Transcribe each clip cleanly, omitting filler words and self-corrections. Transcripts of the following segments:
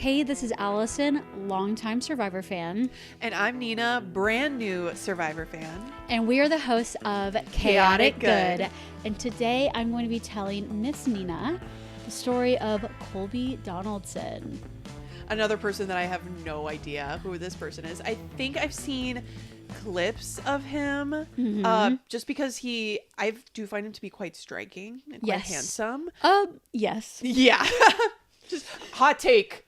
Hey, this is Allison, longtime Survivor fan. And I'm Nina, brand new Survivor fan. And we are the hosts of Chaotic Good. And today I'm going to be telling Miss Nina the story of Colby Donaldson. Another person that I have no idea who this person is. I think I've seen clips of him just because I do find him to be quite striking and quite handsome. Yes. Yeah. Just hot take.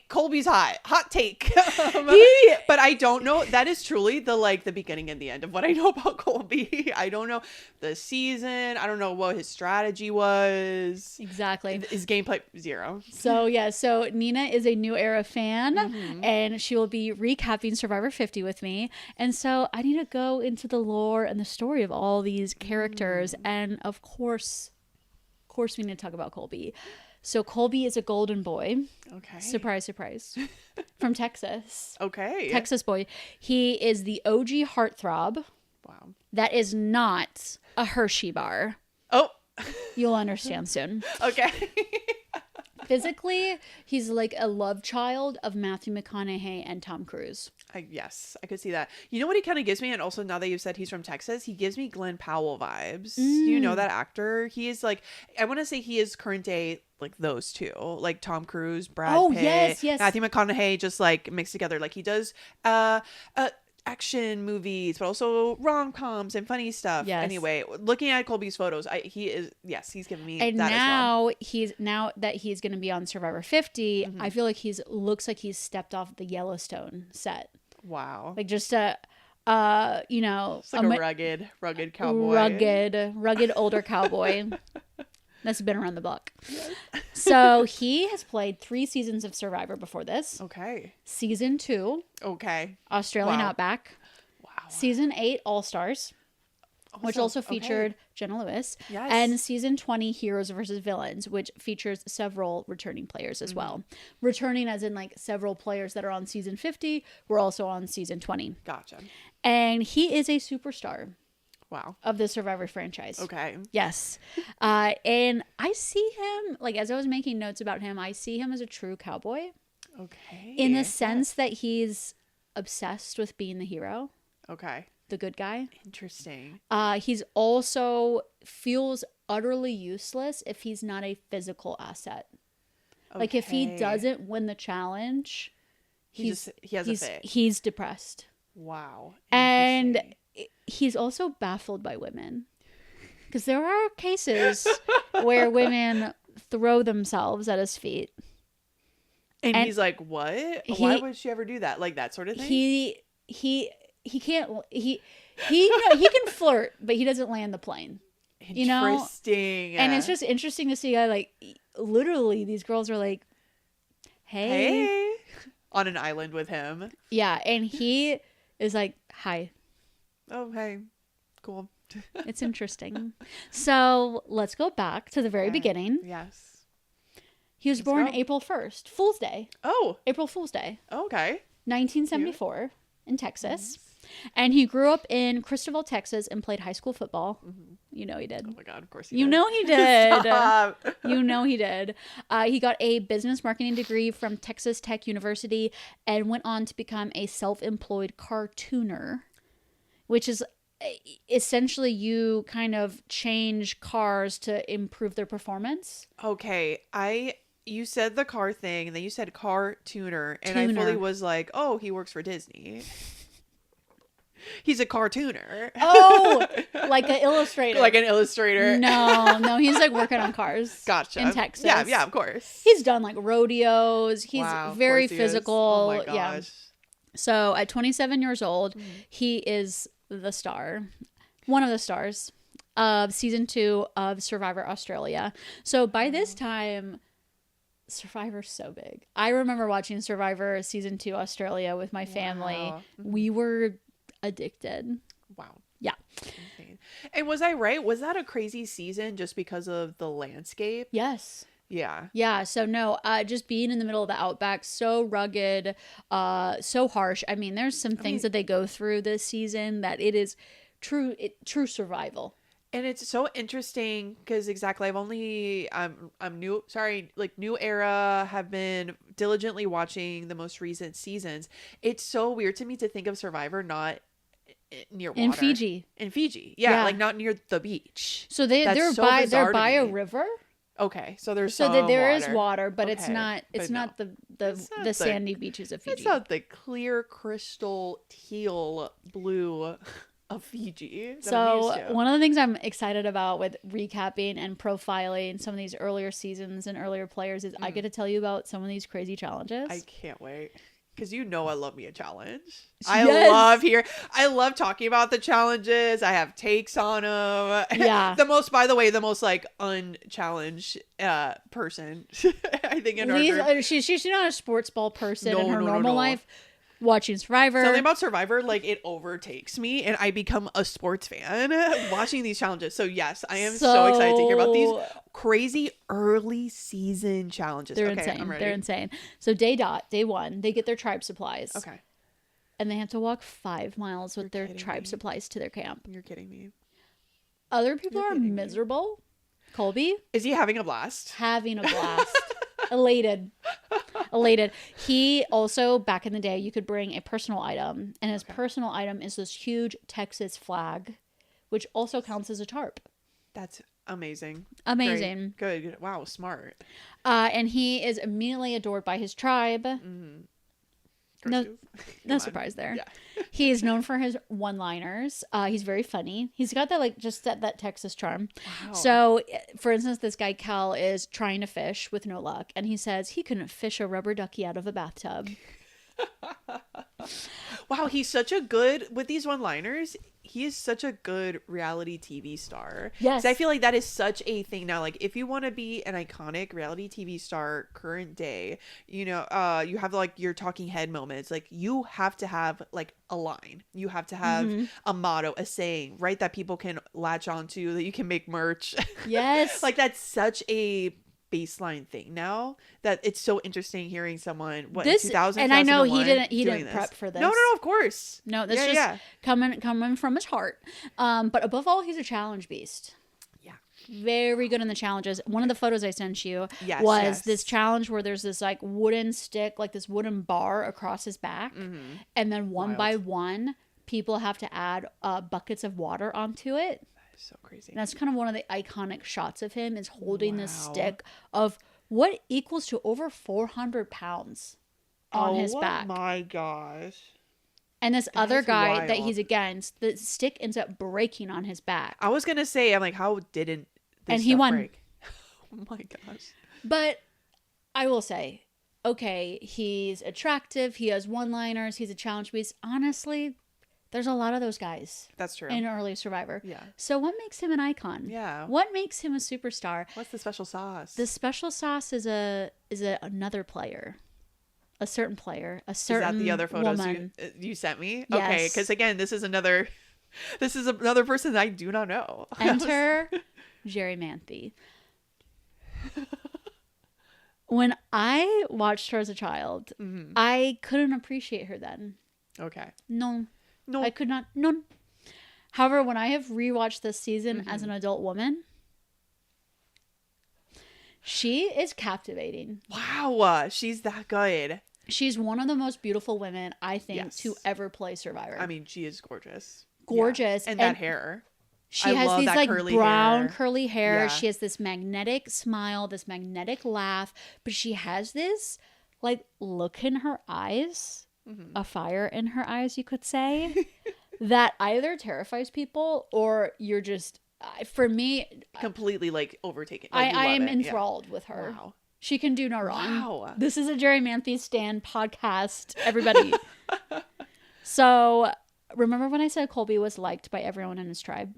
Colby's hot take. But I don't know. That is truly the beginning and the end of what I know about Colby. I don't know the season. I don't know what his strategy was. Exactly. His gameplay, zero. So Nina is a New Era fan, and she will be recapping Survivor 50 with me. And so I need to go into the lore and the story of all these characters. And of course we need to talk about Colby. So Colby is a golden boy. Okay. Surprise, surprise. From Texas. Okay. Texas boy. He is the OG heartthrob. Wow. That is not a Hershey bar. Oh. You'll understand soon. Okay. Physically, he's like a love child of Matthew McConaughey and Tom Cruise. Yes, I could see that. You know what he kind of gives me? And also now that you've said he's from Texas, he gives me Glenn Powell vibes. Do you know that actor? He is I want to say he is current day, like those two, like Tom Cruise, Brad Pitt, yes. Matthew McConaughey, just mixed together. Like he does action movies, but also rom-coms and funny stuff. Yes. Anyway, looking at Colby's photos, he's giving me and that now as well. now that he's going to be on Survivor 50, I feel like looks like he's stepped off the Yellowstone set. Wow. Like just it's like a rugged cowboy. Rugged older cowboy that's been around the block. Yes. So he has played 3 seasons of Survivor before this. Okay. Season 2. Okay. Australian Wow. Outback. Wow. Season 8, All Stars. Which also featured Jenna Lewis. Yes. And season 20, Heroes versus Villains, which features several returning players as well. Returning as in several players that are on season 50 were also on season 20. Gotcha. And he is a superstar. Wow. Of the Survivor franchise. Okay. Yes. And I see him, as I was making notes about him, I see him as a true cowboy. Okay. In the sense that he's obsessed with being the hero. Okay. The good guy. Interesting. He's also feels utterly useless if he's not a physical asset. Okay. If he doesn't win the challenge, he has a fit. He's depressed. Wow. And he's also baffled by women. Because there are cases where women throw themselves at his feet. And he's like, what? Why would she ever do that? Like that sort of thing? He can't he can flirt, but he doesn't land the plane. Interesting. And it's just interesting to see how literally these girls are like, hey on an island with him. Yeah, and he is like, hi. Oh, hey. Cool. It's interesting. So let's go back to the very beginning. Yes. He was born April 1st, Fool's Day. Oh. April Fool's Day. Okay. 1974 in Texas. And he grew up in Cristobal, Texas, and played high school football. You know he did. Oh my God, of course he did. You know he did. Stop. You know he did. He got a business marketing degree from Texas Tech University and went on to become a self-employed car tuner, which is essentially you kind of change cars to improve their performance. Okay, you said the car thing, and then you said car tuner, and I fully was like, oh, he works for Disney. He's a car tuner. Oh, like an illustrator. Like an illustrator. No, he's working on cars. Gotcha. In Texas. Yeah, of course. He's done rodeos. He's very physical. Oh my gosh. Yeah. So at 27 years old, he is the star. One of the stars of season 2 of Survivor Australia. So by this time, Survivor's so big. I remember watching Survivor season 2 Australia with my family. Wow. We were addicted. Wow. Yeah. Insane. And was I right? Was that a crazy season just because of the landscape? Yes. Yeah. Yeah. So no, just being in the middle of the outback, so rugged, so harsh. I mean, there's some things that they go through this season that it is true survival. And it's so interesting because exactly I'm new, sorry, like new era, have been diligently watching the most recent seasons. It's so weird to me to think of Survivor not near water. In Fiji. Yeah, like not near the beach. So they're by a river. Okay, so there's there is water, but it's not the sandy beaches of Fiji. It's not the clear crystal teal blue of Fiji. So one of the things I'm excited about with recapping and profiling some of these earlier seasons and earlier players is I get to tell you about some of these crazy challenges. I can't wait. Because I love me a challenge. Yes. I love talking about the challenges. I have takes on them. Yeah. By the way, the most like unchallenged person, I think in our group. She's not a sports ball person in her normal life. Watching Survivor. Something about Survivor, like it overtakes me and I become a sports fan watching these challenges. So yes, I am so excited to hear about these crazy early season challenges. They're insane. I'm ready. They're insane. So day 1, they get their tribe supplies. Okay. And they have to walk 5 miles with their tribe supplies to their camp. You're kidding me. Other people are miserable. Colby. Is he having a blast? Having a blast. Elated. He also, back in the day, you could bring a personal item, and his personal item is this huge Texas flag, which also counts as a tarp. That's amazing. Amazing. Good. Wow, smart. And he is immediately adored by his tribe. Mm-hmm. No surprise there. Yeah. He is known for his one-liners. He's very funny. He's got that Texas charm. Wow. So, for instance, this guy Cal is trying to fish with no luck, and he says he couldn't fish a rubber ducky out of a bathtub. Wow, he's such a good with these one-liners. He is such a good reality TV star. Yes. I feel like that is such a thing now. Like, if you want to be an iconic reality TV star current day, you have like your talking head moments. Like, you have to have like a line. You have to have a motto, a saying, right? That people can latch onto, that you can make merch. Yes. Like, that's such a baseline thing now that it's so interesting hearing someone in 2000 and I know he didn't prep for this. No, of course. No, this just coming from his heart. But above all, he's a challenge beast. Yeah, very good in the challenges. One of the photos I sent you was this challenge where there's this like wooden stick, like this wooden bar across his back, and then one by one people have to add buckets of water onto it. So crazy. And that's kind of one of the iconic shots of him is holding this stick of what equals to over 400 pounds on his back. Oh my gosh. And this other guy that he's against, the stick ends up breaking on his back. I was gonna say, I'm like, how didn't this and he won. Break? Oh my gosh. But I will say, okay, he's attractive, he has one-liners, he's a challenge beast. Honestly, there's a lot of those guys. That's true. In early Survivor. Yeah. So what makes him an icon? Yeah. What makes him a superstar? What's the special sauce? The special sauce is another player. A certain player. A certain woman. Is that the other photos you sent me? Yes. Okay, because again, this is another person that I do not know. Enter Jerry Manthe. When I watched her as a child, I couldn't appreciate her then. Okay. No. I could not. None. However, when I have rewatched this season as an adult woman, she is captivating. Wow. She's that good. She's one of the most beautiful women, I think, to ever play Survivor. I mean, she is gorgeous. Gorgeous. Yeah. And that hair. She has these like brown curly hair. Yeah. She has this magnetic smile, this magnetic laugh, but she has this like look in her eyes. A fire in her eyes, you could say, that either terrifies people or you're just, for me, completely like overtaken. Like, I am enthralled with her. Wow. She can do no wrong. Wow. This is a Jerry Manthe Stan podcast, everybody. So, remember when I said Colby was liked by everyone in his tribe?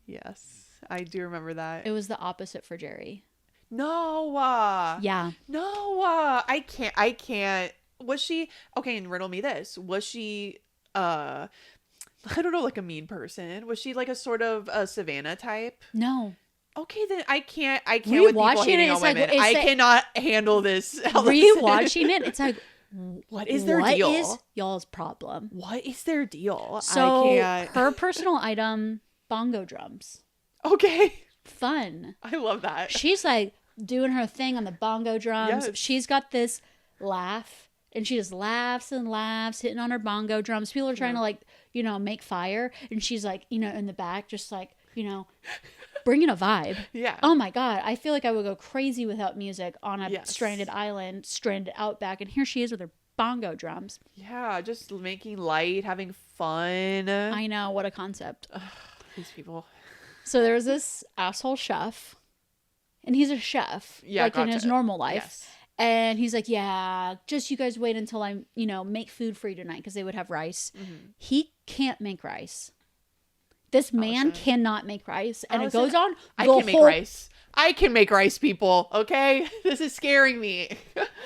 Yes, I do remember that. It was the opposite for Jerry. No. Yeah. No. I can't. Was she okay? And riddle me this: was she I don't know, like a mean person? Was she like a sort of a Savannah type? No. Okay, then I can't with people hating on women. I cannot handle this. Rewatching it, it's like, what is their deal? What is y'all's problem? What is their deal? So her personal item, bongo drums. Okay. Fun. I love that. She's like doing her thing on the bongo drums. Yes. She's got this laugh and she just laughs and laughs, hitting on her bongo drums. People are trying to like, you know, make fire. And she's like, you know, in the back, just like, you know, bringing a vibe. Yeah. Oh my God. I feel like I would go crazy without music on a Yes. stranded island, stranded outback. And here she is with her bongo drums. Yeah, just making light, having fun. I know. What a concept. These people. So there was this asshole chef, and he's a chef, Yeah, like in his gotcha. normal life. Yes. And he's like, yeah, just you guys wait until I, you know, make food for you tonight, because they would have rice. He can't make rice. This man Allison. cannot make rice. And Allison, it goes on. I can make rice. I can make rice, people. Okay? This is scaring me.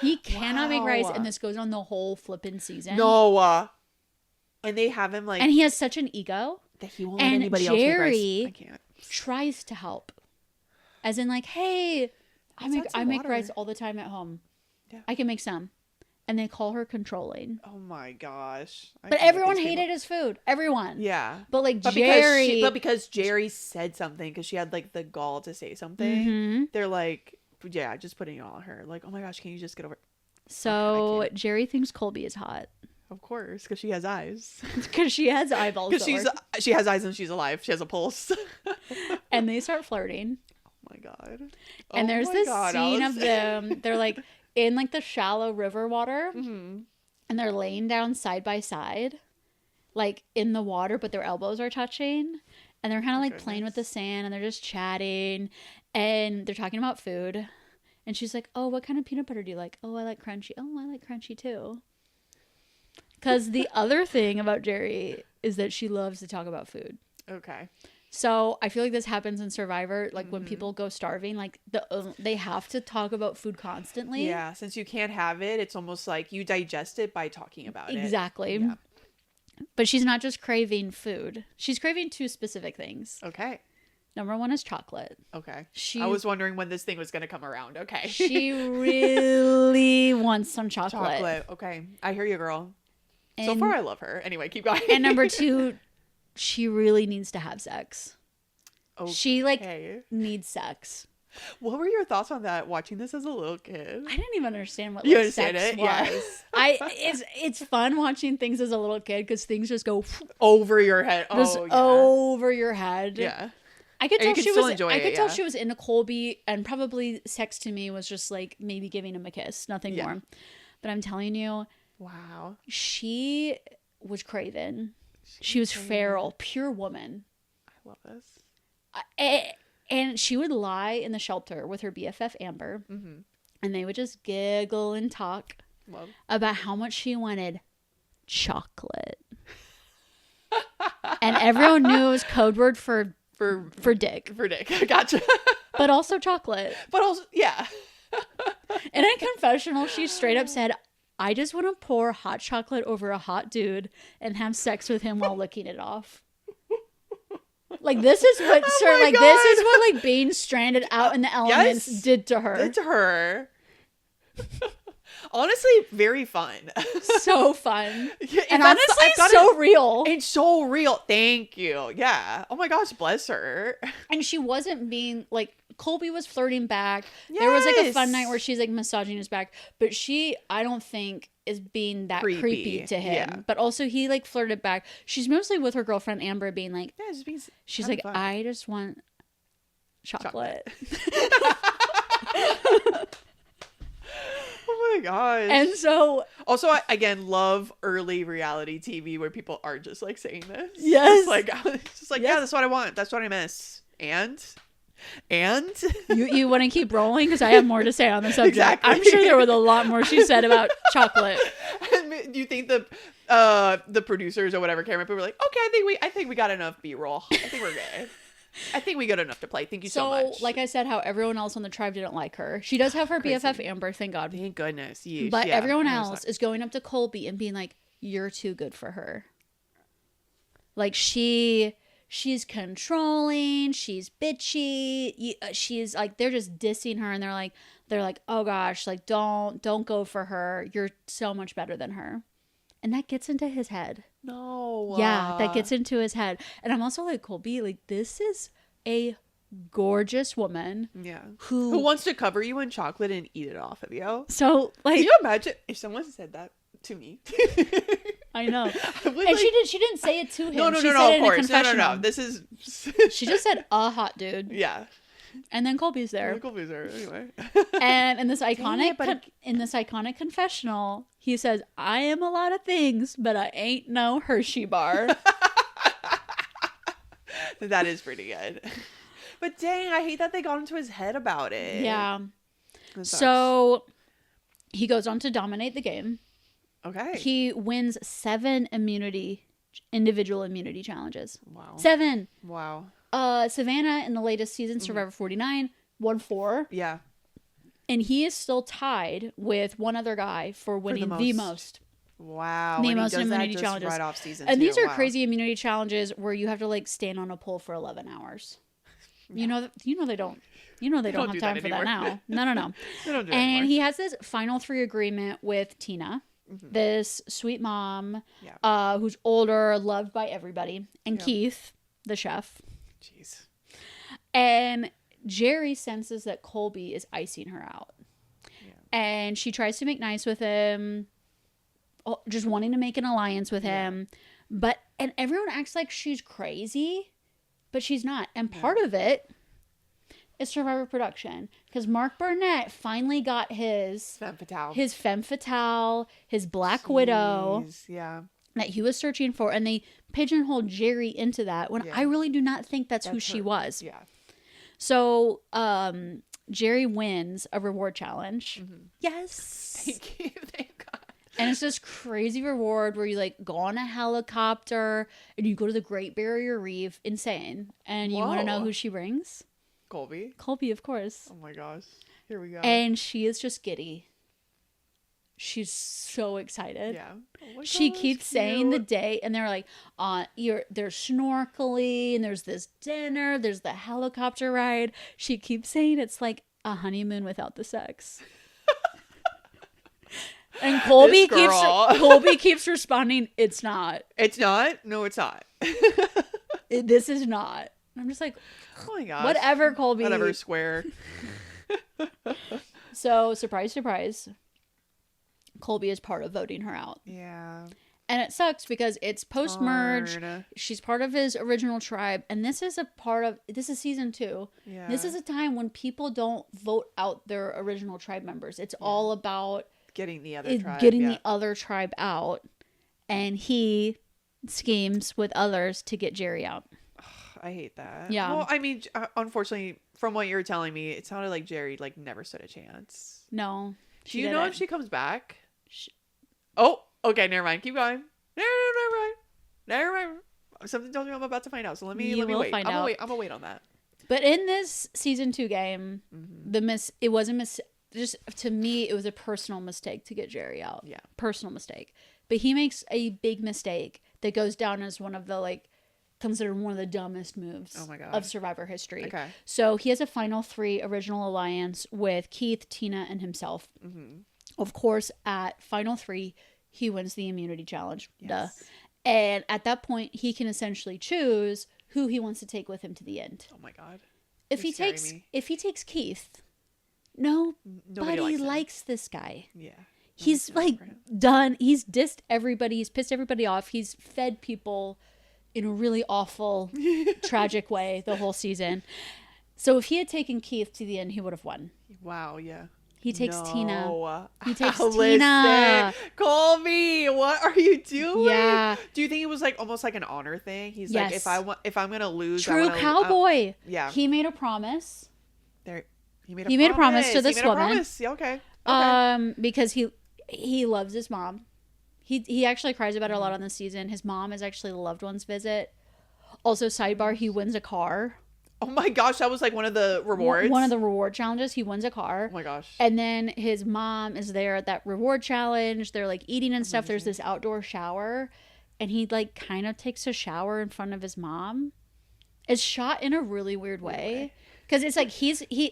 He cannot make rice. Wow. And this goes on the whole flippin' season. No. And they have him like. And he has such an ego. that he won't let And anybody else make Jerry rice. I can't. tries to help. As in like, hey, I Let's add some make water. rice all the time at home. Yeah. I can make some. And they call her controlling. Oh my gosh. I But can't with everyone these hated people. his food. Everyone. Yeah. But like But Jerry. because Jerry said something, because she had like the gall to say something, Mhm. they're like, yeah, just putting it all on her. Like, oh my gosh, can you just get over? So I can't. Jerry thinks Colby is hot Of course, because she has eyes. because she has eyeballs. Because that she has eyes and she's alive. She has a pulse. work. And they start flirting. Oh my god. And Oh there's my this God, scene of Allison. them. They're like in like the shallow river water, Mhm. and they're laying down side by side, like in the water, but their elbows are touching. And they're kind of like playing with the sand, and they're just chatting, and they're talking about food. And she's like, "Oh, what kind of peanut butter do you like?" "Oh, I like crunchy." "Oh, I like crunchy too." Because the other thing about Jerry is that she loves to talk about food. Okay. So I feel like this happens in Survivor, like when people go starving, like they have to talk about food constantly. Yeah, since you can't have it, it's almost like you digest it by talking about it. Exactly. Yeah. But she's not just craving food. She's craving two specific things. Okay. Number one is chocolate. Okay. She I was wondering when this thing was going to come around. Okay. she really wants some chocolate. Chocolate. Okay. I hear you, girl. So And- far, I love her. Anyway, keep going. And number two, she really needs to have sex. Okay. She like needs sex. What were your thoughts on that? Watching this as a little kid. I didn't even understand what You like, understand sex it? was. Yeah. It's fun watching things as a little kid because things just go Over your head. just Oh, yeah. over your head. Yeah. I could And you tell can she still was. enjoy I it, could tell yeah. she was into Colby, and probably sex to me was just like maybe giving him a kiss, nothing Yeah. more. But I'm telling you, Wow. she was craven. She was feral, pure woman. I love this. And she would lie in the shelter with her BFF Amber, Mm-hmm. and they would just giggle and talk Love. about how much she wanted chocolate. And everyone knew it was code word for dick, For Dick. Gotcha. but also chocolate. But also, yeah. In a confessional, she straight up said, "I just want to pour hot chocolate over a hot dude and have sex with him while licking it off." Like this is what Oh my this is God. what like being stranded out in the elements Yes. did to her. Did to her. Honestly, very fun. So fun. Yeah, And that's honestly, I've got so real. It's so real. Thank you. Yeah. Oh my gosh, bless her. And she wasn't being like Colby was flirting back. There was like a fun Yes. night where she's like massaging his back, but she I don't think is being that creepy to him. Yeah. But also he like flirted back. She's mostly with her girlfriend Amber being like, Yeah, it just means she's having like, fun. I just want chocolate. Oh my gosh. And so Also, I again love early reality TV where people are just like saying this. Yes. It's just like, Yes. yeah, that's what I want. That's what I miss. And you want to keep rolling because I have more to say on the subject. Exactly. I'm sure there was a lot more she said about chocolate. do you think the producers or whatever camera people were like, okay, I think we got enough B-roll. I think we're good. I think we got enough to play. Thank you so much. Like I said, how everyone else on the tribe didn't like her. She does have her Crazy. BFF Amber, thank God. Thank goodness. Yeesh. But Yeah, everyone I was else is going up to Colby and being like, "You're too good for her." Like she's controlling, she's bitchy. She's like they're just dissing her, and they're like, "Oh gosh, like don't go for her. You're so much better than her." And that gets into his head. No. Yeah, that gets into his head. And I'm also like, Colby, like this is a gorgeous woman. Yeah. Who wants to cover you in chocolate and eat it off of you? So, like, can you imagine if someone said that to me? I know. And like, she didn't say it to him. No, she said of it in a course. confessional. No. This is. She just said a hot dude. Yeah. And then Colby's there. Colby's there anyway. And in this iconic confessional, he says, "I am a lot of things, but I ain't no Hershey bar." That is pretty good. But dang, I hate that they got into his head about it. Yeah. So he goes on to dominate the game. Okay. He wins 7 individual immunity challenges. Wow. 7. Wow. Savannah in the latest season, Survivor 49, won 4. Yeah. And he is still tied with one other guy for winning the most. Wow. The and most he does immunity that challenges. Right off season and 2. these are crazy immunity challenges where you have to like stand on a pole for 11 hours. Yeah. You know they don't have time for that now. No. They don't do and anymore. he has this final 3 agreement with Tina, this sweet mom, who's older, loved by everybody, and Keith, the chef. Jeez. And Jerry senses that Colby is icing her out. Yeah. And she tries to make nice with him, just wanting to make an alliance with him. And everyone acts like she's crazy, but she's not. And part of it is Survivor production. Because Mark Burnett finally got his femme fatale, his Black Widow. Yeah. That he was searching for. And they pigeonholed Jerry into that when I really do not think that's who she was. Yeah. So, Jerry wins a reward challenge. Yes. Thank you. Thank God. And it's this crazy reward where you like go on a helicopter and you go to the Great Barrier Reef. Insane. And you want to know who she brings? Colby, of course. Oh my gosh. Here we go. And she is just giddy. She's so excited. Yeah. Oh she keeps saying the day, and they're like, there's snorkeling, and there's this dinner, there's the helicopter ride. She keeps saying it's like a honeymoon without the sex. And Colby keeps responding, "It's not. It's not? No, it's not. This is not." And I'm just like, oh my gosh. Whatever, Colby. Whatever, square. So, surprise, surprise. Colby is part of voting her out. Yeah. And it sucks because it's post-merge. She's part of his original tribe. And this is season 2. Yeah. This is a time when people don't vote out their original tribe members. It's all about getting the other tribe. The other tribe out. And he schemes with others to get Jerry out. I hate that. Yeah. Well, I mean, unfortunately, from what you were telling me, it sounded like Jerry never stood a chance. No. Do you know if she comes back? Oh, okay. Never mind. Keep going. Never mind. Something tells me I'm about to find out. So let me wait. I'm gonna wait on that. But in this season 2 game, it was to me, it was a personal mistake to get Jerry out. Yeah. Personal mistake. But he makes a big mistake that goes down as one of the considered one of the dumbest moves of Survivor history. Okay. So he has a final 3 original alliance with Keith, Tina, and himself. Mm-hmm. Of course, at final 3, he wins the immunity challenge. Yes. Duh. And at that point, he can essentially choose who he wants to take with him to the end. Oh my God. If he takes Keith, nobody likes this guy. Yeah. He's done. He's dissed everybody. He's pissed everybody off. He's fed people in a really awful, tragic way the whole season. So if he had taken Keith to the end, he would have won. Wow, yeah. He takes Tina. He takes Allison. Tina. Colby, what are you doing? Yeah. Do you think it was almost like an honor thing? He's like, if I'm gonna lose, true cowboy. Yeah. He made a promise. He made a promise to this woman. Yeah, okay. Because he loves his mom. He actually cries about it a lot on this season. His mom is actually the loved one's visit. Also, sidebar, he wins a car. Oh my gosh, that was one of the rewards. One of the reward challenges. He wins a car. Oh my gosh. And then his mom is there at that reward challenge. They're eating and stuff. There's this outdoor shower. And he kind of takes a shower in front of his mom. It's shot in a really weird way. Because it's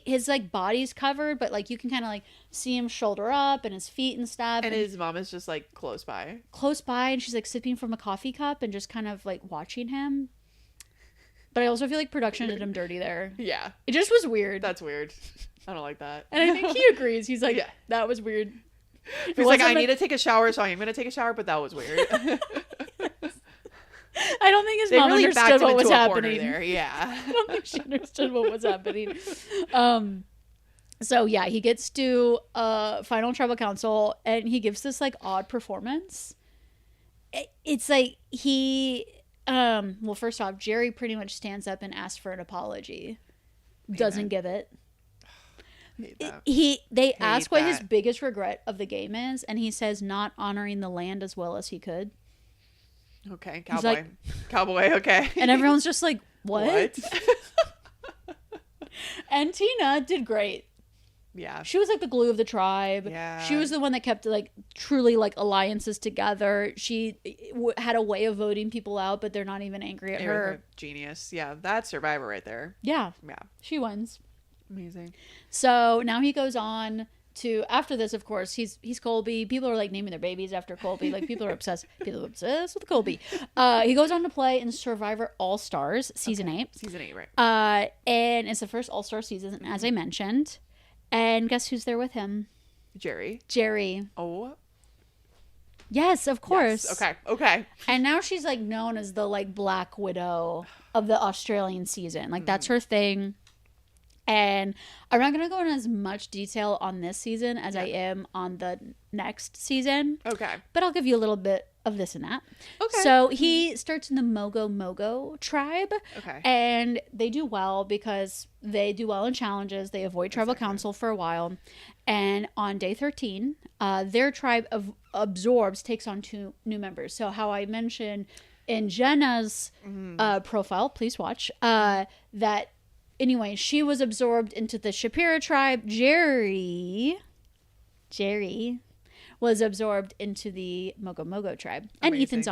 his body's covered, but you can kind of see him shoulder up and his feet and stuff. And his mom is just close by. Close by, and she's sipping from a coffee cup and just kind of watching him. But I also feel like production did him dirty there. Yeah. It just was weird. That's weird. I don't like that. And I think he agrees. He's like, that was weird. He's like, I need to take a shower, so I'm going to take a shower, but that was weird. I don't think his mom really understood what was happening there. Yeah. I don't think she understood what was happening. So yeah, he gets to final tribal council and he gives this like odd performance. It's like he well, first off, Jerry pretty much stands up and asks for an apology. Doesn't give it. They ask what his biggest regret of the game is, and he says not honoring the land as well as he could. Okay, cowboy. Like, cowboy, okay. And everyone's just like, what? And Tina did great. Yeah. She was like the glue of the tribe. Yeah. She was the one that kept like truly like alliances together. She had a way of voting people out, but they're not even angry at her. Genius. Yeah, that's Survivor right there. Yeah. Yeah. She wins. Amazing. So now he goes on to, after this, of course, he's Colby. People are like naming their babies after Colby. Like people are obsessed. People are obsessed with Colby. He goes on to play in Survivor All Stars season 8. Season 8, right? And it's the first All Star season, as I mentioned. And guess who's there with him? Jerry. Oh. Yes, of course. Yes. Okay. And now she's like known as the like Black Widow of the Australian season. Like that's her thing. And I'm not going to go into as much detail on this season as I am on the next season. Okay. But I'll give you a little bit of this and that. Okay. So he starts in the Mogo tribe. Okay. And they do well because they do well in challenges. They avoid tribal council for a while. And on day 13, their tribe takes on 2 new members. So how I mentioned in Jenna's profile, please watch, that anyway, she was absorbed into the Shapira tribe. Jerry was absorbed into the Mogo tribe. And Amazing. Ethan's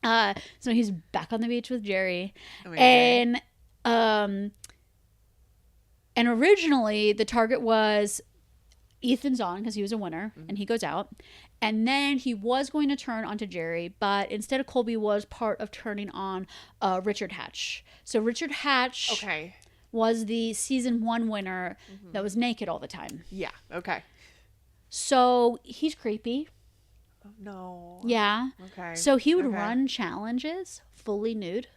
on. So he's back on the beach with Jerry. Amazing. And originally the target was Ethan's on because he was a winner and he goes out. And then he was going to turn onto Jerry, but instead of Colby was part of turning on Richard Hatch. So Richard Hatch was the season 1 winner that was naked all the time. Yeah. Okay. So he's creepy. Oh, no. Yeah. Okay. So he would run challenges fully nude.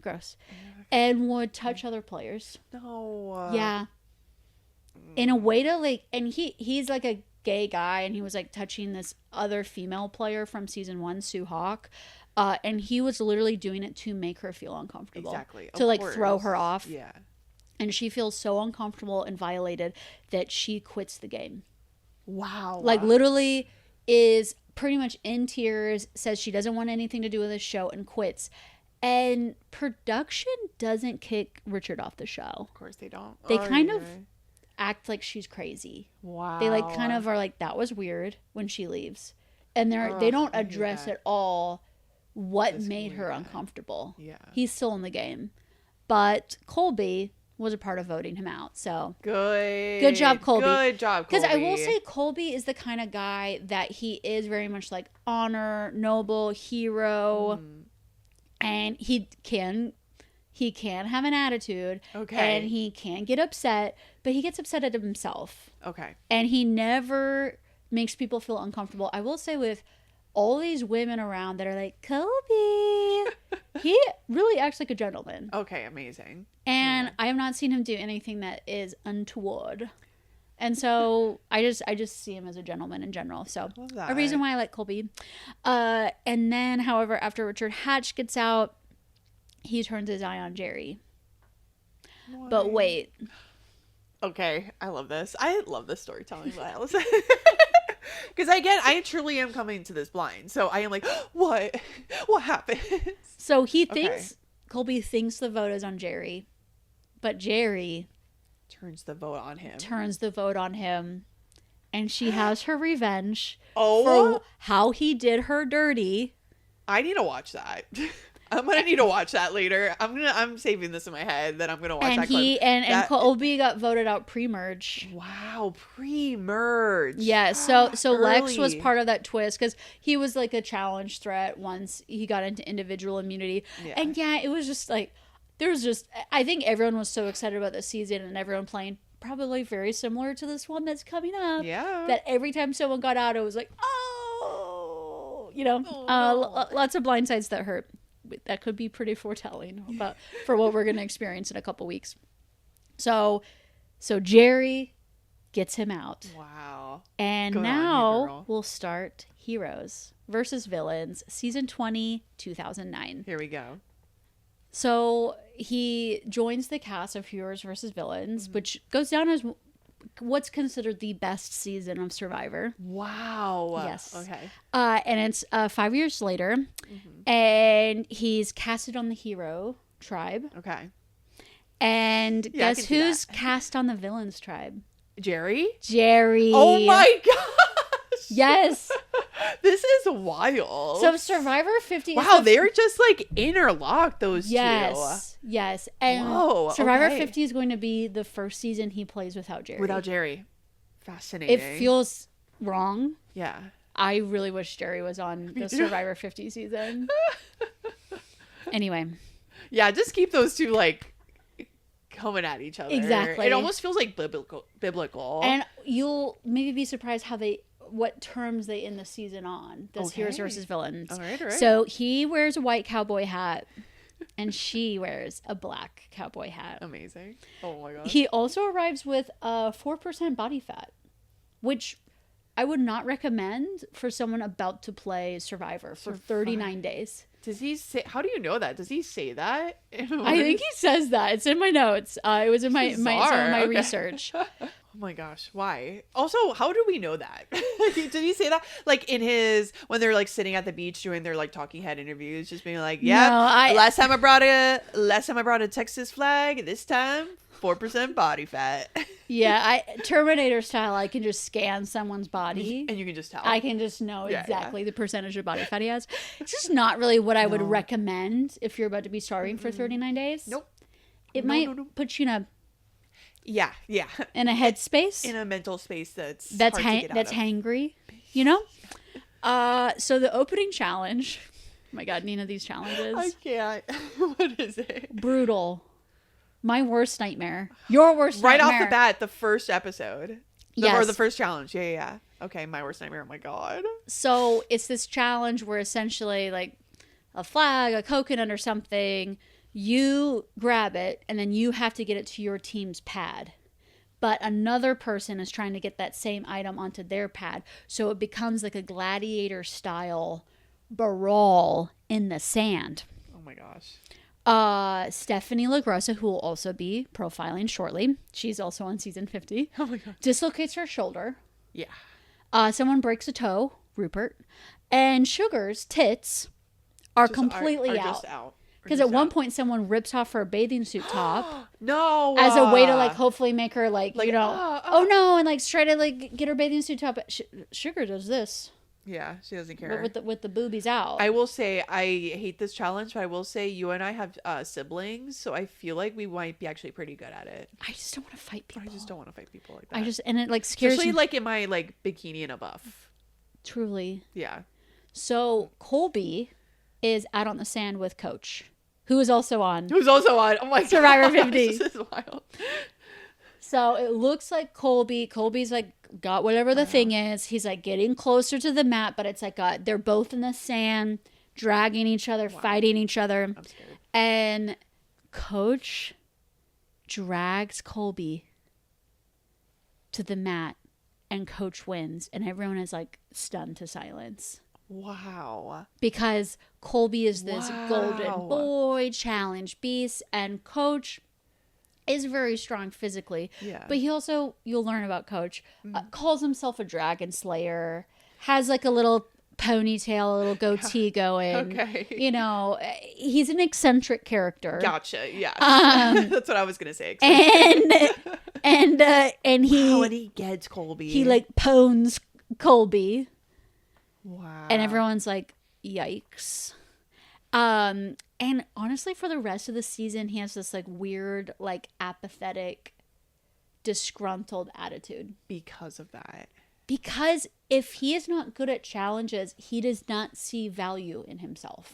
Gross. And would touch other players. No. Yeah. In a way to like, and he's like a gay guy, and he was like touching this other female player from season 1, Sue Hawk, and he was literally doing it to make her feel uncomfortable. Exactly. To like throw her off. Yeah. And she feels so uncomfortable and violated that she quits the game. Wow. Like literally is pretty much in tears, says she doesn't want anything to do with the show and quits. And production doesn't kick Richard off the show. Of course they don't. They kind of act like she's crazy. Wow. They like kind of are like, that was weird when she leaves. And they don't address at all what made her uncomfortable. Yeah. He's still in the game. But Colby was a part of voting him out. So good job, Colby. Good job, Colby. Because I will say Colby is the kind of guy that he is very much like honor, noble, hero. And he can have an attitude. Okay. And he can get upset, but he gets upset at himself. Okay. And he never makes people feel uncomfortable. I will say with all these women around that are like, Colby, he really acts like a gentleman. Okay, amazing. And I have not seen him do anything that is untoward. And so I just see him as a gentleman in general. So a reason why I like Colby. And then, however, after Richard Hatch gets out, he turns his eye on Jerry. Why? But wait. Okay, I love this. I love this storytelling by Allison. Because I truly am coming to this blind. So I am like, what happened? So he thinks, Colby thinks the vote is on Jerry. But Jerry turns the vote on him. And she has her revenge for how he did her dirty. I need to watch that. I'm gonna need to watch that later. I'm saving this in my head that I'm gonna watch that clip. And Colby got voted out pre-merge. Wow, pre-merge. Yeah, so Lex was Early. part of that twist because he was like a challenge threat once he got into individual immunity. Yeah. And yeah, it was just like I think everyone was so excited about this season and everyone playing probably very similar to this one that's coming up. Yeah. That every time someone got out, it was like, oh, no. Lots of blind sides that hurt. That could be pretty foretelling for what we're going to experience in a couple weeks. So Jerry gets him out. Wow. And Go on, you now girl. we'll start Heroes versus Villains, season 20, 2009. Here we go. So he joins the cast of Heroes versus Villains, which goes down as what's considered the best season of Survivor. Wow. Yes. Okay. And it's 5 years later, and he's casted on the Hero tribe. Okay. And Yeah, I guess can see who's that. cast on the Villains tribe? Jerry? Jerry. Oh my gosh. Yes. This is wild. So Survivor 50. Wow, they're just like interlocked, those Yes. Yes. And Whoa, Survivor okay. 50 is going to be the first season he plays without Jerry. two. Without Jerry. Fascinating. It feels wrong. Yeah. I really wish Jerry was on the Survivor 50 season. Anyway. Yeah, just keep those two like coming at each other. Exactly. It almost feels like biblical. And you'll maybe be surprised what terms they end the season on. This Heroes Okay. versus Villains. All right. So he wears a white cowboy hat and she wears a black cowboy hat. Amazing. Oh my god. He also arrives with 4% body fat, which I would not recommend for someone about to play Survivor for 39 days. Does he say? How do you know that? Does he say that? I think he says that. It's in my notes. It was in my some of my Okay. research. Oh my gosh, why? Also, how do we know that? Did he say that? Like in when they're like sitting at the beach doing their like talking head interviews, just being like, yeah, last time I brought a Texas flag, this time 4% body fat. Yeah, Terminator style, I can just scan someone's body. And you can just tell. I can just know Yeah, exactly the percentage of body fat he has. It's just not really what I would recommend if you're about to be starving for 39 days. Nope. It No, might no, no. put you Yeah. in a headspace. In a mental space that's that's hard to get out of. hangry, you know? So the opening challenge, oh my god, Nina, these challenges. I can't. What is it? Brutal. My worst nightmare. Your worst Right nightmare. off the bat, the first episode. Or Yes. the first challenge. Yeah. Okay, my worst nightmare. Oh my god. So it's this challenge where essentially like a flag, a coconut or something, you grab it and then you have to get it to your team's pad. But another person is trying to get that same item onto their pad. So it becomes like a gladiator style brawl in the sand. Oh my gosh. Stephanie LaGrossa, who will also be profiling shortly, she's also on season 50, Oh my god. dislocates her shoulder. Yeah. Someone breaks a toe, Rupert, and Sugar's tits are completely are out. just out. Because at one point, someone rips off her bathing suit top No. as a way to like hopefully make her like Like, oh no, and like try to like get her bathing suit top. Sugar does this, Yeah, she doesn't care. but with the boobies out. I will say I hate this challenge, but I will say you and I have siblings, so I feel like we might be actually pretty good at it. I just don't want to fight people. I just don't want to fight people like that. And it like scares Especially me like in my like bikini and a buff. truly. Yeah. So Colby is out on the sand with Coach, who is also on. Who's also on? Oh my god. Survivor 50. This is wild. So it looks like Colby's like got whatever the thing is. He's like getting closer to the mat, but it's like they're both in the sand, dragging each other, fighting each other. I'm scared. And Coach drags Colby to the mat and Coach wins. And everyone is like stunned to silence. Wow. Because Colby is this Wow. golden boy, challenge beast, and Coach is very strong physically. Yeah. But he also, you'll learn about Coach, calls himself a dragon slayer, has like a little ponytail, a little goatee going. Okay. You know, he's an eccentric character. Gotcha. Yeah. That's what I was gonna say. And he Wow, and he gets Colby. he like pones Colby. Wow. And everyone's like, yikes. And honestly, for the rest of the season, he has this like weird, like apathetic, disgruntled attitude. Because of that. Because if he is not good at challenges, he does not see value in himself.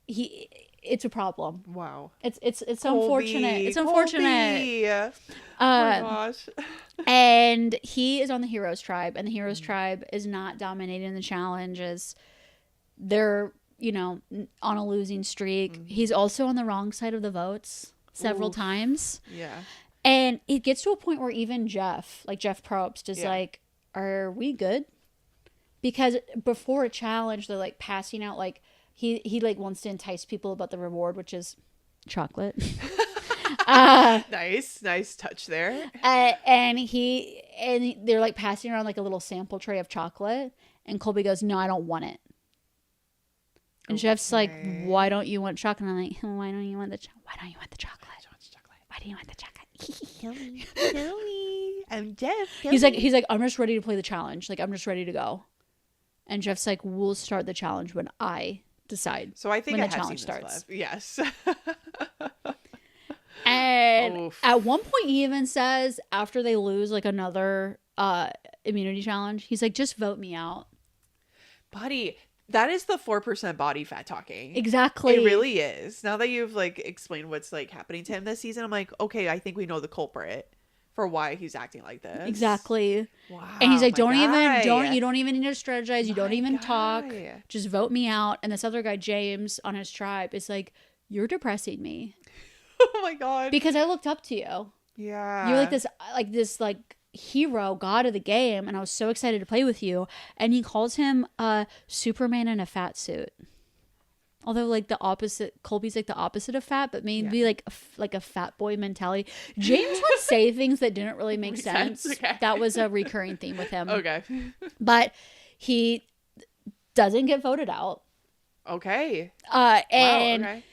It's a problem. Wow. It's Colby, unfortunate. It's Colby. unfortunate. Oh my gosh. And he is on the Heroes Tribe, and the Heroes Tribe is not dominating the challenges. They're, you know, on a losing streak. He's also on the wrong side of the votes several times. Yeah. And it gets to a point where even Jeff Probst is like, are we good? Because before a challenge, they're like passing out, like, he like wants to entice people about the reward, which is chocolate. Nice touch there. And they're like passing around like a little sample tray of chocolate, and Colby goes, "No, I don't want it." And Jeff's like, "Why don't you want chocolate?" And I'm like, "Why don't you want the chocolate? Why don't you want the chocolate? Why do you want the chocolate?" Tell me. I'm Jeff. He's like, "I'm just ready to play the challenge. Like, I'm just ready to go." And Jeff's like, "We'll start the challenge when I decide." So I think when the challenge starts. Yes. And at one point, he even says, after they lose like another immunity challenge, he's like, "Just vote me out." Buddy, that is the 4% body fat talking. Exactly. It really is. Now that you've like explained what's like happening to him this season, I'm like, okay, I think we know the culprit for why he's acting like this. Exactly. Wow. And he's like, you guy. don't even need to strategize. You don't even guy. talk. Just vote me out. And this other guy, James, on his tribe, is like, "You're depressing me." Oh my God. Because I looked up to you. Yeah. You're this hero, god of the game, and I was so excited to play with you. And he calls him Superman in a fat suit. Although like the opposite, Colby's like the opposite of fat, but maybe like a fat boy mentality. James would say things that didn't really make sense. Okay. That was a recurring theme with him. Okay. But he doesn't get voted out. Okay. And okay.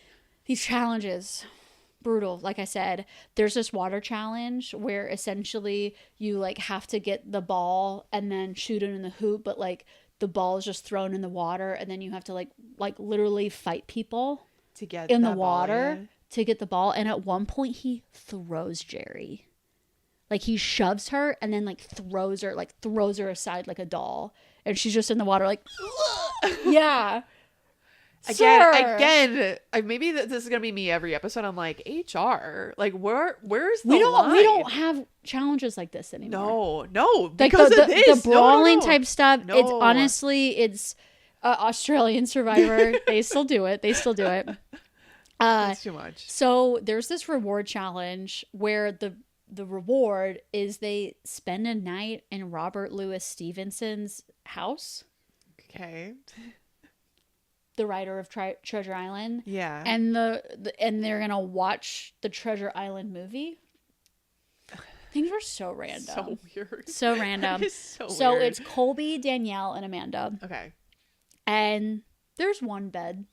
These challenges, brutal. Like I said, there's this water challenge where essentially you like have to get the ball and then shoot it in the hoop, but like the ball is just thrown in the water, and then you have to like literally fight people to get in the water to get the ball. And at one point he throws Jerry. Like he shoves her and then like throws her aside like a doll, and she's just in the water like yeah. Again, maybe this is gonna be me every episode. I'm like, HR, like where's the line? We don't have challenges like this anymore. No, like because of this. The brawling type stuff. No. It's honestly, Australian Survivor. They still do it. That's too much. So there's this reward challenge where the reward is they spend a night in Robert Louis Stevenson's house. Okay. The writer of Treasure Island. Yeah. And and they're gonna watch the Treasure Island movie. Things were so random. So weird. So random. That is so weird. Weird. It's Colby, Danielle, and Amanda. Okay. And there's one bed.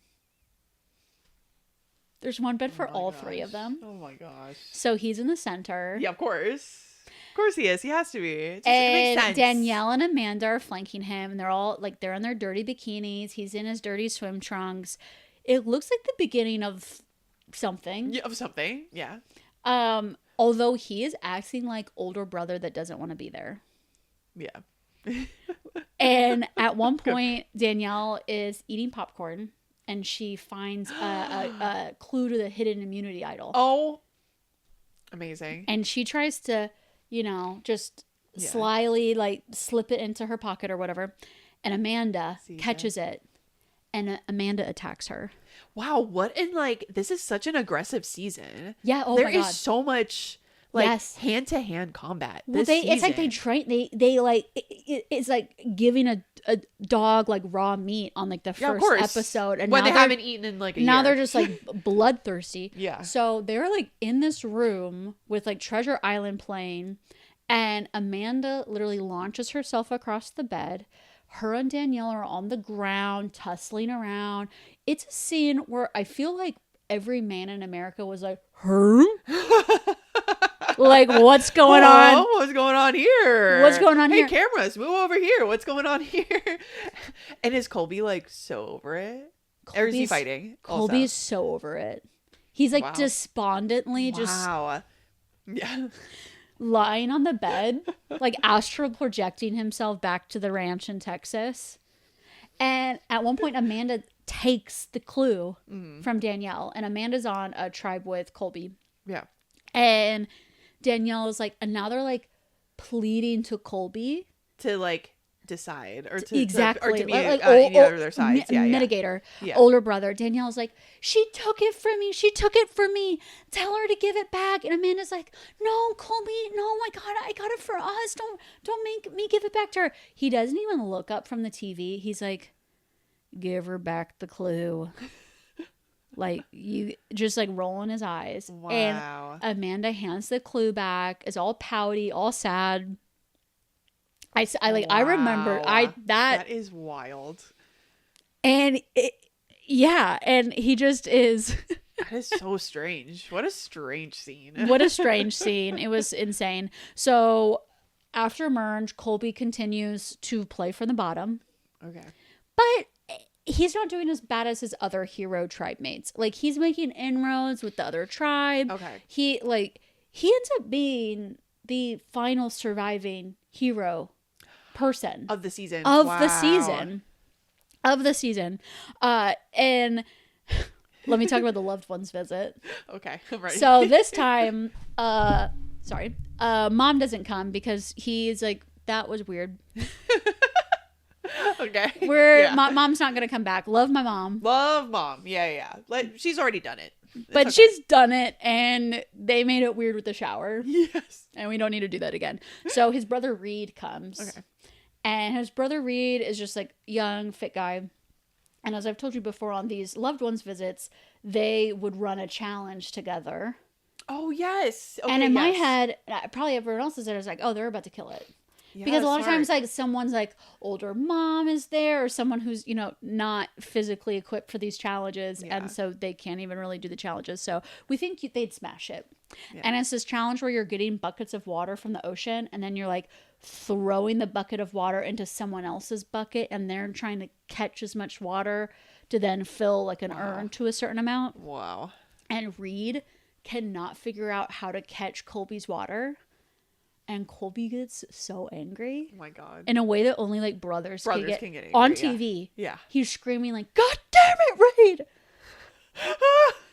There's one bed for all three of them. Oh my gosh. So he's in the center. Yeah, of course. Of course he is. He has to be. It And makes sense. Danielle and Amanda are flanking him, and they're all like, they're in their dirty bikinis. He's in his dirty swim trunks. It looks like the beginning of something. Yeah, of something. Yeah. Although he is acting like older brother that doesn't want to be there. Yeah. And at one point, Danielle is eating popcorn, and she finds a clue to the hidden immunity idol. Oh, amazing. And she tries to, just slyly like slip it into her pocket or whatever. And Amanda catches it, and Amanda attacks her. Wow, what in this is such an aggressive season. Yeah, there is so much hand-to-hand combat. Well, it's like they train. They like it's like giving a dog like raw meat on like the first episode, and when they haven't eaten in like a now year. They're just like bloodthirsty. Yeah. So they're like in this room with like Treasure Island playing, and Amanda literally launches herself across the bed. Her and Danielle are on the ground tussling around. It's a scene where I feel like every man in America was like, "Her." Like, what's going on? What's going on here? What's going on here? Hey, cameras, move over here. What's going on here? And is Colby like so over it? Or is he fighting? Colby is so over it. He's like Wow. despondently just Yeah. lying on the bed, like astral projecting himself back to the ranch in Texas. And at one point, Amanda takes the clue from Danielle, and Amanda's on a tribe with Colby. Yeah. And Danielle is like, and now they're like pleading to Colby To like decide or to exactly or to be like either of their sides. Mitigator, Yeah. older brother. Danielle's like, she took it from me. She took it from me. Tell her to give it back. And Amanda's like, no, Colby, no, I got it for us. Don't make me give it back to her. He doesn't even look up from the TV. He's like, give her back the clue. Like, you just like rolling his eyes. Wow. And Amanda hands the clue back, is all pouty, all sad. I remember that is wild. And and he just is. That is so strange. What a strange scene. What a strange scene. It was insane. So after merge, Colby continues to play from the bottom. Okay. But he's not doing as bad as his other hero tribe mates. Like, he's making inroads with the other tribe. Okay. He ends up being the final surviving hero person Of the season. of Wow. the season. And let me talk about the loved ones visit. Okay, I'm ready. So this time, mom doesn't come because he's like, that was weird. Okay. Mom's not gonna come back. Love my mom. Love mom. Yeah. Like, she's already done it. But okay. she's done it, and they made it weird with the shower. Yes. And we don't need to do that again. So his brother Reed comes. Okay. And his brother Reed is just like young, fit guy. And as I've told you before on these loved ones visits, they would run a challenge together. Oh, yes. Okay, and in my head, probably everyone else's head is like, oh, they're about to kill it. Yeah, because a lot of times, like, someone's like older mom is there, or someone who's, not physically equipped for these challenges. Yeah. And so they can't even really do the challenges. So we think they'd smash it. Yeah. And it's this challenge where you're getting buckets of water from the ocean, and then you're like throwing the bucket of water into someone else's bucket, and they're trying to catch as much water to then fill like an urn to a certain amount. Wow. And Reed cannot figure out how to catch Colby's water. And Colby gets so angry. Oh my God. In a way that only like brothers can get angry. On TV. Yeah. He's screaming like, God damn it, Reed!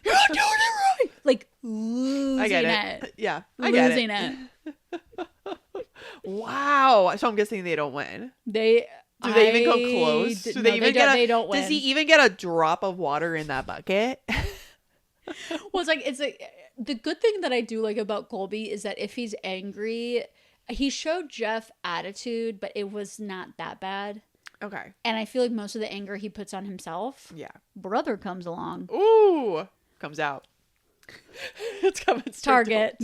You're not doing it right! Like, losing it. Yeah. I get losing it. Wow. So I'm guessing they don't win. Do they even come close? They don't win. Does he even get a drop of water in that bucket? Well, it's like the good thing that I do like about Colby is that if he's angry, he showed Jeff attitude, but it was not that bad. Okay. And I feel like most of the anger he puts on himself. Yeah. Brother comes along. Ooh. Comes out. It's coming Target.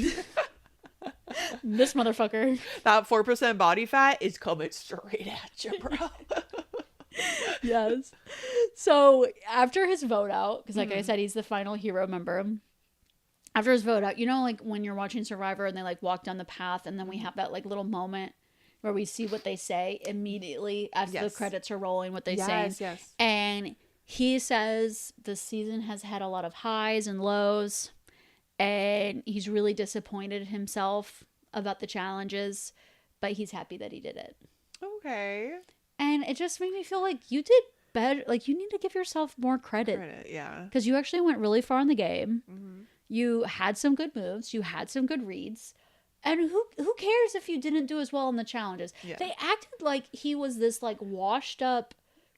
This motherfucker. That 4% body fat is coming straight at you, bro. Yes. So after his vote out, because like I said, he's the final hero member. After his vote out, like when you're watching Survivor and they like walk down the path, and then we have that like little moment where we see what they say immediately as the credits are rolling, what they say. Yes. And he says the season has had a lot of highs and lows, and he's really disappointed in himself about the challenges, but he's happy that he did it. Okay. And it just made me feel like you did better. Like, you need to give yourself more credit. Yeah. Because you actually went really far in the game. Mm-hmm. You had some good moves. You had some good reads. And who cares if you didn't do as well in the challenges? Yeah. They acted like he was this, like, washed up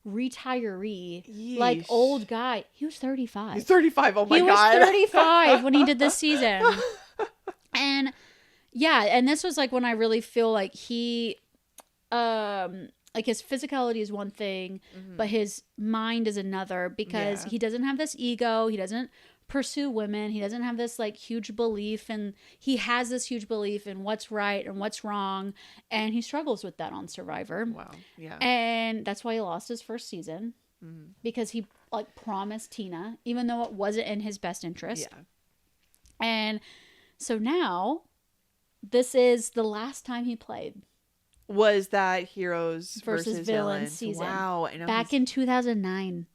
retiree, like, old guy. He was 35. He's 35. Oh, my God. He was 35 when he did this season. And, yeah, and this was, like, when I really feel like he... like, his physicality is one thing, but his mind is another, because he doesn't have this ego. He doesn't pursue women. He doesn't have this, like, huge belief, and he has this huge belief in what's right and what's wrong, and he struggles with that on Survivor. Wow. Yeah. And that's why he lost his first season, because he, like, promised Tina, even though it wasn't in his best interest. Yeah. And so now, this is the last time he played. Was that Heroes versus Villains season. Wow. Back in 2009.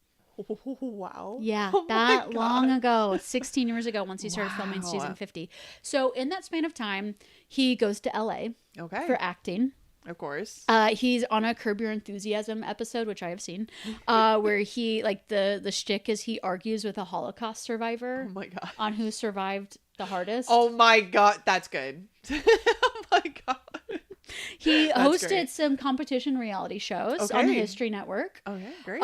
Wow. Yeah, Oh my that God. long ago, 16 years ago, once he started filming Wow. season 50. So in that span of time, he goes to LA Okay. for acting. Of course. He's on a Curb Your Enthusiasm episode, which I have seen, where he, like, the shtick is he argues with a Holocaust survivor Oh my God. on who survived the hardest. Oh my God. That's good. Oh my God. He That's hosted great. some competition reality shows on the Okay. History Network. Okay, great.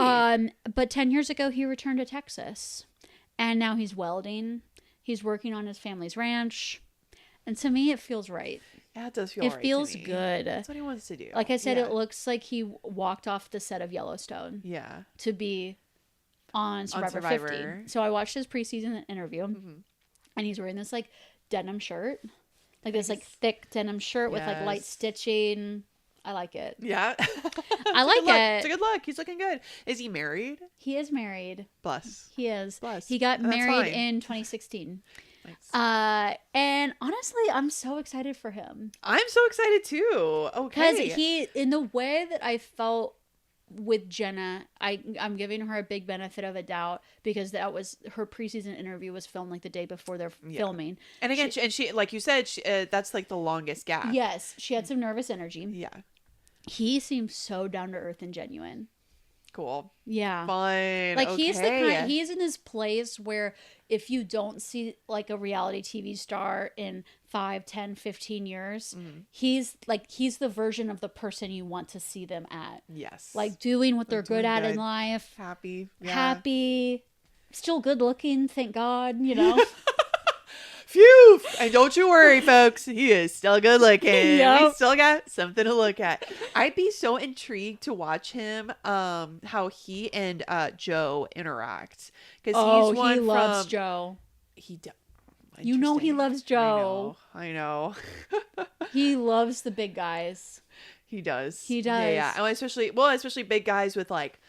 But 10 years ago, he returned to Texas. And now he's welding. He's working on his family's ranch. And to me, it feels right. Yeah, it does feel It right to feels me. good. That's what he wants to do. Like I said, Yeah. it looks like he walked off the set of Yellowstone Yeah. to be on Survivor 50. Survivor. So I watched his preseason interview, Mm-hmm. and he's wearing this, like, denim shirt. Like this, like, thick denim shirt with, like, light Yes. stitching. I like it. Yeah. I like it. It's a good look. He's looking good. Is he married? He is married. Bless. He is. Bless. He got That's married fine. in 2016. Nice. And honestly, I'm so excited for him. I'm so excited too. Because Okay. he, in the way that I felt with Jenna, I'm giving her a big benefit of a doubt because that was her preseason interview was filmed like the day before they're filming. And again, she like you said, that's like the longest gap. Yes, she had some nervous energy. Yeah. He seems so down to earth and genuine. Cool. Yeah. Fine. Like okay. he's the kind, he's in this place where if you don't see like a reality TV star in 5, 10, 15 years, he's the version of the person you want to see them at. Yes. Like doing what they're doing good at in good. life. Happy. Yeah. Happy. Still good looking, thank God, you know. Phew! And don't you worry, folks. He is still good looking. Yep. We still got something to look at. I'd be so intrigued to watch him, how he and Joe interact. Because he's one he loves from... Joe. He do- You know he Interesting. loves Joe. I know. He loves the big guys. He does. He Yeah, does. yeah. And especially big guys with like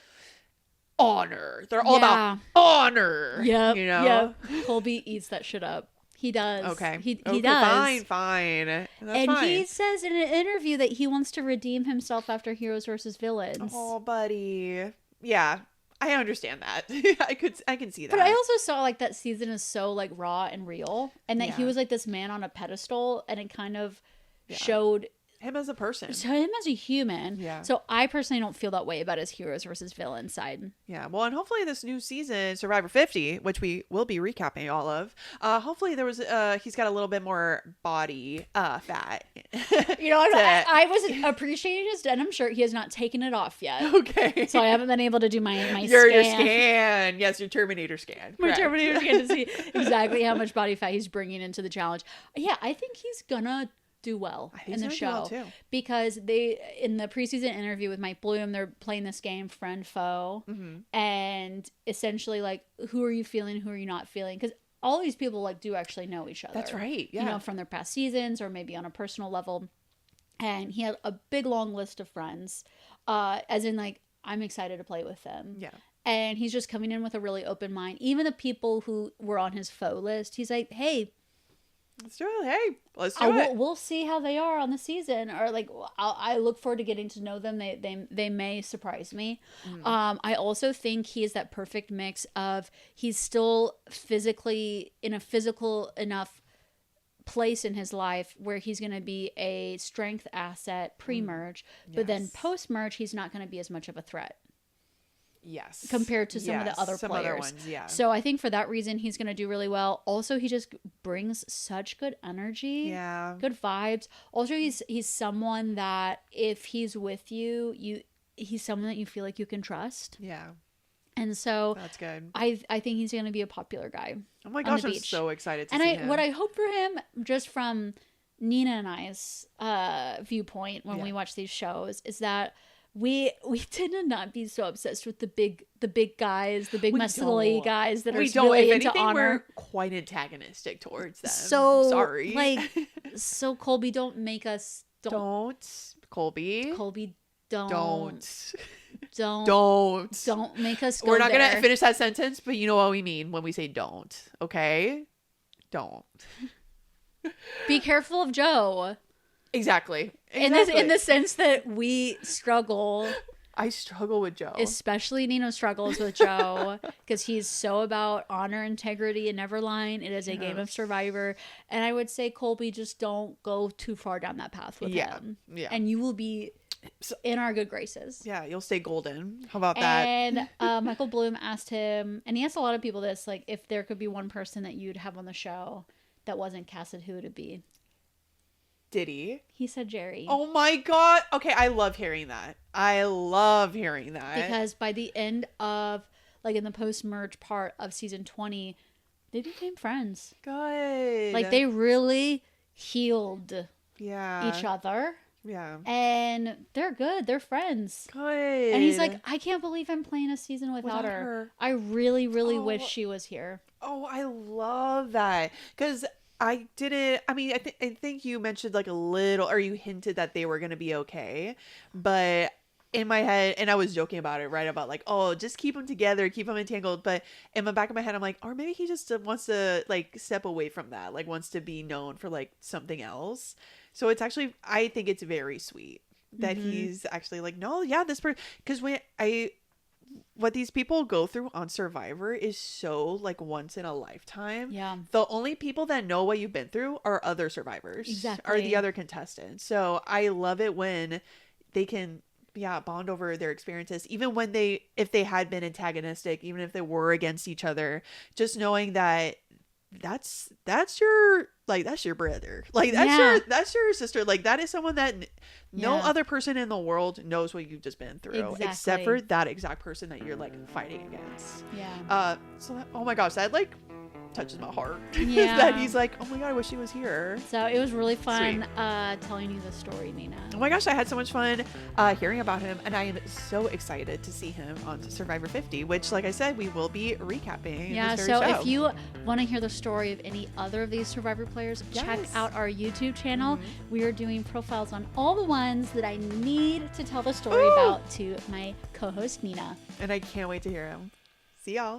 honor. They're all Yeah. about honor. Yep. You know? Yep. Colby eats that shit up. He does. Okay. He Okay, does. Fine. That's And fine. he says in an interview that he wants to redeem himself after Heroes versus Villains. Oh, buddy. Yeah, I understand that. I can see that. But I also saw like that season is so like raw and real, and that he Yeah. was like this man on a pedestal, and it kind of showed him as a person. him as a human. Yeah. So I personally don't feel that way about his Heroes versus Villains side. Yeah. Well, and hopefully this new season, Survivor 50, which we will be recapping all of, hopefully he's got a little bit more body fat. You know, I was appreciating his denim shirt. He has not taken it off yet. Okay. So I haven't been able to do my your scan. scan. Yes, your Terminator scan. My Correct. Terminator scan to see exactly how much body fat he's bringing into the challenge. Yeah, I think he's gonna do well I think in he's the gonna show do well, too. because they in the preseason interview with Mike Bloom, they're playing this game friend foe, and essentially like who are you feeling, who are you not feeling, because all these people like do actually know each other. That's right. Yeah. You know, from their past seasons or maybe on a personal level. And he had a big long list of friends, as in like I'm excited to play with them. Yeah. And he's just coming in with a really open mind. Even the people who were on his foe list, he's like, hey, Let's do it. Hey, let's do it. we'll see how they are on the season. Or like, I look forward to getting to know them. They may surprise me. I also think he is that perfect mix of he's still physically in a physical enough place in his life where he's going to be a strength asset pre-merge, but then Yes. post-merge, he's not going to be as much of a threat. Yes. Compared to some of the Yes, other some players. other ones, yeah. So I think for that reason, he's going to do really well. Also, he just brings such good energy. Yeah. Good vibes. Also, he's someone that if he's with you, he's someone that you feel like you can trust. Yeah. And so That's good. I think he's going to be a popular guy. Oh my on gosh, the I'm beach. so excited to And see him. what I hope for him, just from Nina and I's viewpoint when Yeah. we watch these shows, is that we tend to not be so obsessed with the big guys, the big We muscly don't. guys that are we don't. really If into anything, honor. we're quite antagonistic towards them. So sorry. like, so Colby, don't make us don't, Colby. Colby, don't make us go We're not there. gonna finish that sentence, but you know what we mean when we say don't. Okay, don't. Be careful of Joe. Exactly. In the sense that we struggle. I struggle with Joe. Especially Nino struggles with Joe because he's so about honor, integrity, and never lying. It is a game of Survivor. And I would say, Colby, just don't go too far down that path with him. Yeah. And you will be in our good graces. Yeah, you'll stay golden. How about that? And Michael Bloom asked him, and he asked a lot of people this, like, if there could be one person that you'd have on the show that wasn't casted, who would it be? Did he? He said Jerry. Oh my God. Okay, I love hearing that. Because by the end of, like, in the post-merge part of season 20, they became friends. Good. Like, they really healed each other. Yeah. And they're good. They're friends. Good. And he's like, I can't believe I'm playing a season without her. I really, really wish she was here. Oh, I love that. Because I think you mentioned like a little, or you hinted that they were going to be okay. But in my head, and I was joking about it, right? About like, oh, just keep them together, keep them entangled. But in the back of my head, I'm like, or maybe he just wants to like step away from that, like wants to be known for like something else. So it's actually, I think it's very sweet that he's actually like, no, yeah, this person, because what these people go through on Survivor is so like once in a lifetime. Yeah. The only people that know what you've been through are other survivors. Exactly. Are the other contestants. So I love it when they can bond over their experiences, even when if they had been antagonistic, even if they were against each other, just knowing that that's your brother, like that's your sister, like that is someone that no other person in the world knows what you've just been through except for that exact person that you're like fighting against. So oh my gosh, that like touches my heart. That he's like, oh my God, I wish he was here. So it was really fun telling you the story, Nina. Oh my gosh, I had so much fun hearing about him, and I am so excited to see him on Survivor 50, which, like I said, we will be recapping. Yeah, this so very show. if you want to hear the story of any other of these Survivor players, check out our YouTube channel. We are doing profiles on all the ones that I need to tell the story about to my co-host Nina. And I can't wait to hear him. See y'all.